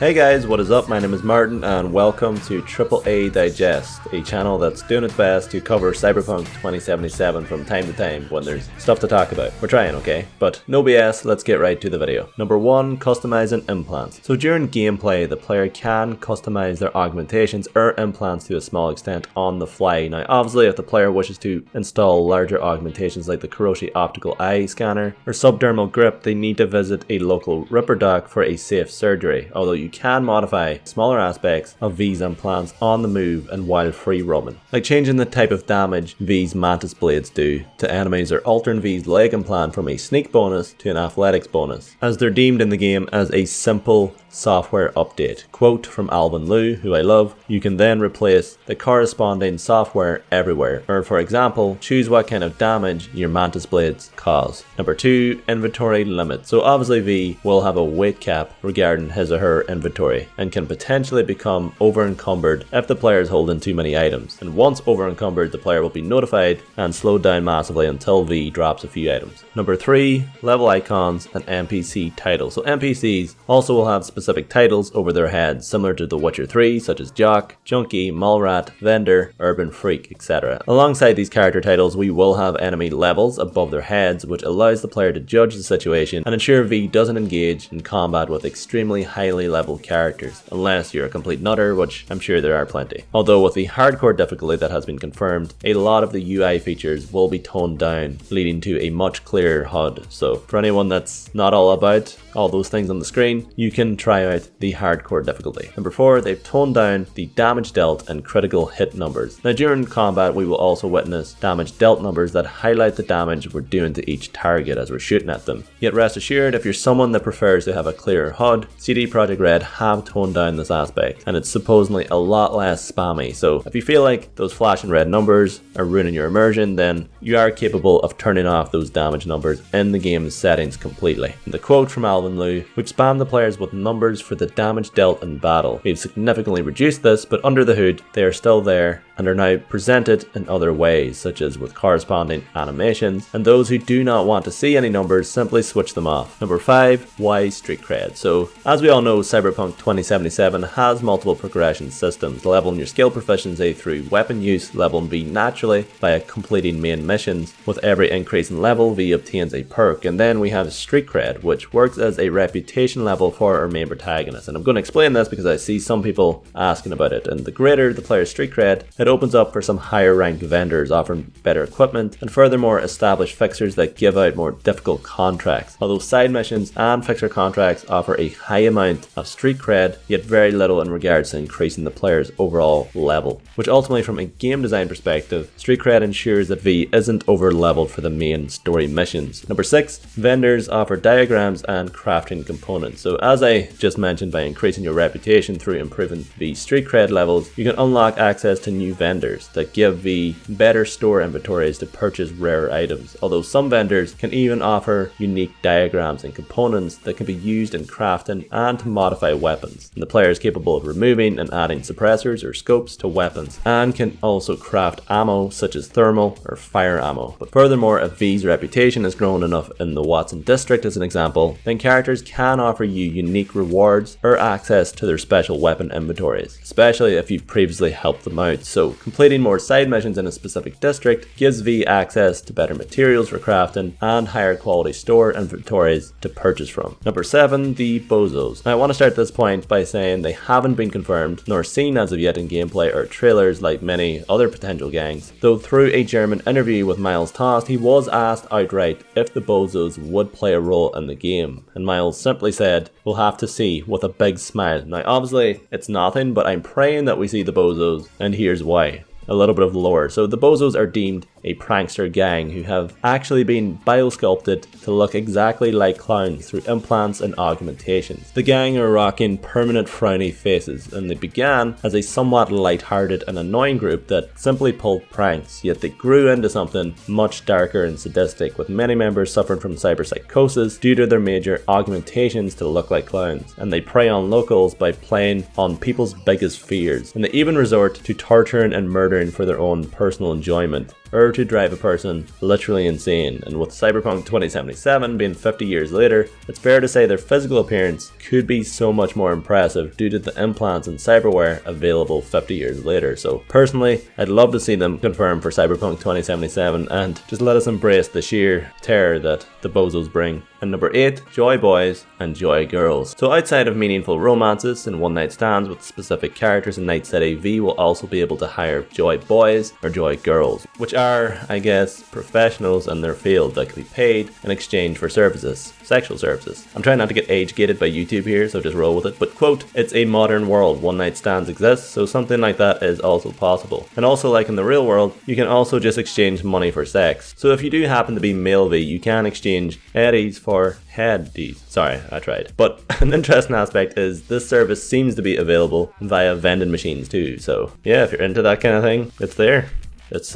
Hey guys, what is up? My name is Martin and welcome to AAA Digest, a channel that's doing its best to cover Cyberpunk 2077 from time to time when there's stuff to talk about. We're trying, okay? But no BS, let's get right to the video. Number 1, customizing implants. So during gameplay, the player can customize their augmentations or implants to a small extent on the fly. Now obviously if the player wishes to install larger augmentations like the Kuroshi optical eye scanner or subdermal grip, they need to visit a local Ripper dock for a safe surgery, although you can modify smaller aspects of V's implants on the move and while free roaming, like changing the type of damage V's mantis blades do to enemies or altering V's leg implant from a sneak bonus to an athletics bonus, as they're deemed in the game as a simple software update. Quote from Alvin Liu, who I love, "You can then replace the corresponding software everywhere, or for example, choose what kind of damage your mantis blades cause." Number 2, inventory limit. So obviously V will have a weight cap regarding his or her inventory and can potentially become over encumbered if the player is holding too many items. And once over encumbered, the player will be notified and slowed down massively until V drops a few items. Number 3, level icons and NPC titles. So NPCs also will have specific titles over their heads, similar to The Witcher 3, such as Jock, Junkie, Mallrat, Vendor, Urban Freak, etc. Alongside these character titles, we will have enemy levels above their heads, which allows the player to judge the situation and ensure V doesn't engage in combat with extremely highly leveled characters, unless you're a complete nutter, which I'm sure there are plenty. Although with the hardcore difficulty that has been confirmed, a lot of the UI features will be toned down, leading to a much clearer HUD. So for anyone that's not all about all those things on the screen, you can try out the hardcore difficulty. Number 4, they've toned down the damage dealt and critical hit numbers. Now during combat, we will also witness damage dealt numbers that highlight the damage we're doing to each target as we're shooting at them. Yet rest assured, if you're someone that prefers to have a clearer HUD, CD Projekt Red have toned down this aspect, and it's supposedly a lot less spammy. So if you feel like those flashing red numbers are ruining your immersion, then you are capable of turning off those damage numbers in the game's settings completely. And the quote from Alvin Liu, "We've spammed the players with numbers for the damage dealt in battle. We've significantly reduced this, but under the hood, they are still there and are now presented in other ways, such as with corresponding animations, and those who do not want to see any numbers simply switch them off." Number 5, why street cred. So as we all know, Cyberpunk 2077 has multiple progression systems, leveling your skill proficiency through weapon use, leveling V naturally by completing main missions. With every increase in level, V obtains a perk, and then we have street cred, which works as a reputation level for our main protagonist. And I'm going to explain this because I see some people asking about it. And the greater the player's street cred, it opens up for some higher ranked vendors offering better equipment and furthermore established fixers that give out more difficult contracts. Although side missions and fixer contracts offer a high amount of street cred, yet very little in regards to increasing the player's overall level. Which ultimately, from a game design perspective, street cred ensures that V isn't over leveled for the main story missions. Number 6, vendors offer diagrams and crafting components. So as I just mentioned, by increasing your reputation through improving V street cred levels, you can unlock access to new vendors that give V better store inventories to purchase rare items. Although some vendors can even offer unique diagrams and components that can be used in crafting and to modify weapons. And the player is capable of removing and adding suppressors or scopes to weapons, and can also craft ammo such as thermal or fire ammo. But furthermore, if V's reputation has grown enough in the Watson district as an example, then characters can offer you unique rewards or access to their special weapon inventories, especially if you've previously helped them out. So completing more side missions in a specific district gives V access to better materials for crafting and higher quality store inventories to purchase from. Number 7, the Bozos. Now I want to start this point by saying they haven't been confirmed nor seen as of yet in gameplay or trailers like many other potential gangs, though through a German interview with Miles Tost, he was asked outright if the Bozos would play a role in the game, and Miles simply said, "We'll have to see," with a big smile. Now obviously it's nothing, but I'm praying that we see the Bozos, and here's why. A little bit of lore. So the Bozos are deemed a prankster gang who have actually been biosculpted to look exactly like clowns through implants and augmentations. The gang are rocking permanent frowny faces, and they began as a somewhat light-hearted and annoying group that simply pulled pranks, yet they grew into something much darker and sadistic, with many members suffering from cyberpsychosis due to their major augmentations to look like clowns, and they prey on locals by playing on people's biggest fears, and they even resort to torturing and murdering for their own personal enjoyment. or to drive a person literally insane. And with Cyberpunk 2077 being 50 years later, it's fair to say their physical appearance could be so much more impressive due to the implants and cyberware available 50 years later. So personally, I'd love to see them confirmed for Cyberpunk 2077 and just let us embrace the sheer terror that the Bozos bring. And number 8, Joy Boys and Joy Girls. So outside of meaningful romances and one-night stands with specific characters in Night City, V will also be able to hire Joy Boys or Joy Girls, which are, I guess, professionals in their field that can be paid in exchange for services, sexual services. I'm trying not to get age-gated by YouTube here, so just roll with it, but quote, it's a modern world, one-night stands exist, so something like that is also possible. And also, like in the real world, you can also just exchange money for sex. So if you do happen to be male V, you can exchange eddies for headies. Sorry, I tried. But an interesting aspect is this service seems to be available via vending machines too. So yeah, if you're into that kind of thing, it's there. Let's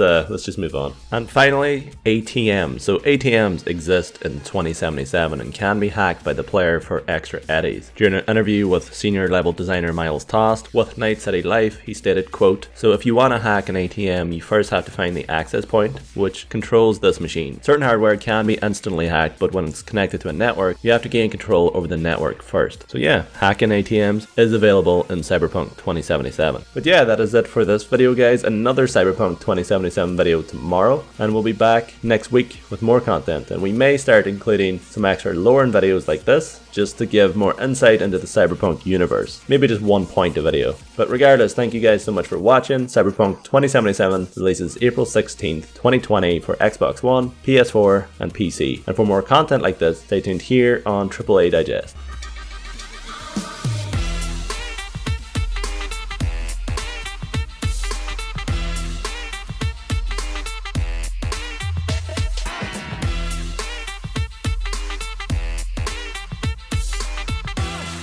just move on. And finally, ATMs. So ATMs exist in 2077 and can be hacked by the player for extra eddies. During an interview with senior level designer Miles Tost with Night City Life, he stated, quote, so if you want to hack an ATM, you first have to find the access point, which controls this machine. Certain hardware can be instantly hacked, but when it's connected to a network, you have to gain control over the network first. So yeah, hacking ATMs is available in Cyberpunk 2077. But yeah, that is it for this video, guys. Another Cyberpunk 2077 video tomorrow, and we'll be back next week with more content, and we may start including some extra lore-in videos like this just to give more insight into the Cyberpunk universe. Maybe just one point a video. But regardless, thank you guys so much for watching. Cyberpunk 2077 releases April 16th, 2020 for Xbox One, PS4 and PC. And for more content like this, stay tuned here on AAA Digest.